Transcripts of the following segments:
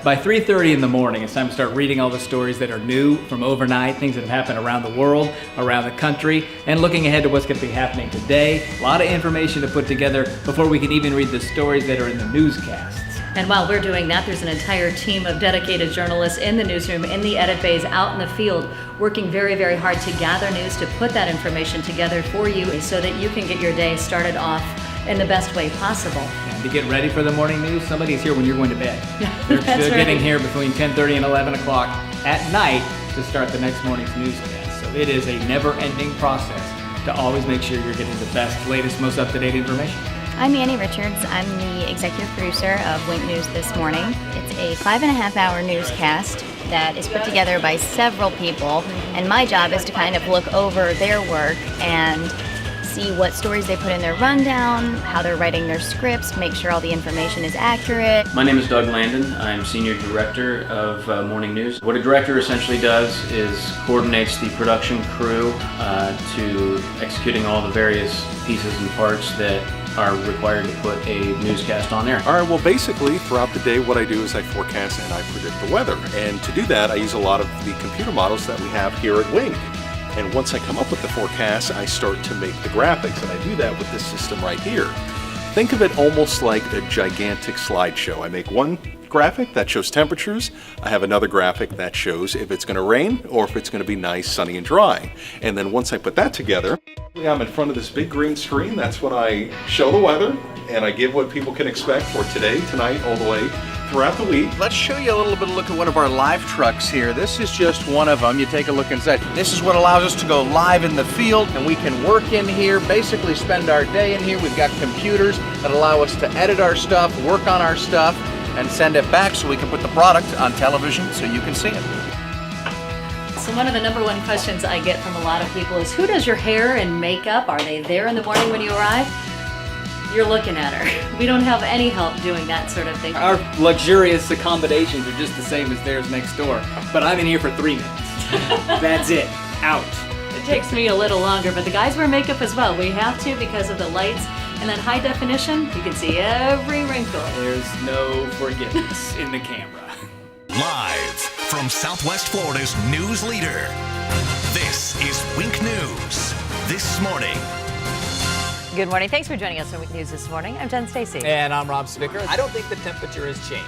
By 3:30 in the morning, it's time to start reading all the stories that are new from overnight, things that have happened around the world, around the country, and looking ahead to what's going to be happening today. A lot of information to put together before we can even read the stories that are in the newscasts. And while we're doing that, there's an entire team of dedicated journalists in the newsroom, in the edit bays, out in the field, working very, very hard to gather news, to put that information together for you so that you can get your day started off in the best way possible. And to get ready for the morning news, somebody's here when you're going to bed. They're That's getting right. here between 10:30 and 11 o'clock at night to start the next morning's newscast. So it is a never-ending process to always make sure you're getting the best, latest, most up-to-date information. I'm Annie Richards. I'm the executive producer of Wink News This Morning. It's a 5.5-hour newscast that is put together by several people, and my job is to kind of look over their work and see what stories they put in their rundown, how they're writing their scripts, make sure all the information is accurate. My name is Doug Landon. I'm Senior Director of Morning News. What a director essentially does is coordinates the production crew to executing all the various pieces and parts that are required to put a newscast on air. All right, well, basically, throughout the day, what I do is I forecast and I predict the weather. And to do that, I use a lot of the computer models that we have here at Wink. And once I come up with the forecast, I start to make the graphics, and I do that with this system right here. Think of it almost like a gigantic slideshow. I make one graphic that shows temperatures. I have another graphic that shows if it's going to rain or if it's going to be nice, sunny, and dry. And then once I put that together, I'm in front of this big green screen. That's when I show the weather, and I give what people can expect for today, tonight, all the way throughout the week. Let's show you a little bit of a look at one of our live trucks here. This is just one of them. You take a look inside. This is what allows us to go live in the field, and we can work in here, basically spend our day in here. We've got computers that allow us to edit our stuff, work on our stuff, and send it back so we can put the product on television so you can see it. So one of the number one questions I get from a lot of people is, who does your hair and makeup? Are they there in the morning when you arrive? You're looking at her. We don't have any help doing that sort of thing. Our luxurious accommodations are just the same as theirs next door, but I'm in here for 3 minutes. That's it. Out. It takes me a little longer, but the guys wear makeup as well. We have to because of the lights and that high definition. You can see every wrinkle. There's no forgiveness in the camera. Live from Southwest Florida's news leader, this is Wink News This Morning. Good morning. Thanks for joining us on Wink News This Morning. I'm Jen Stacy. And I'm Rob Spicker. I don't think the temperature has changed.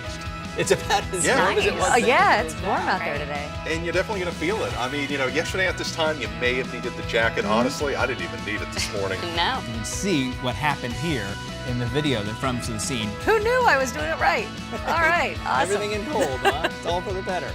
It's about as warm as it was. Oh, yeah, it's warm out there today. And you're definitely going to feel it. I mean, you know, yesterday at this time, you may have needed the jacket. Honestly, I didn't even need it this morning. No. You can see what happened here in the video that comes to the scene. Who knew I was doing it right? All right, awesome. Everything in cold, huh? It's all for the better.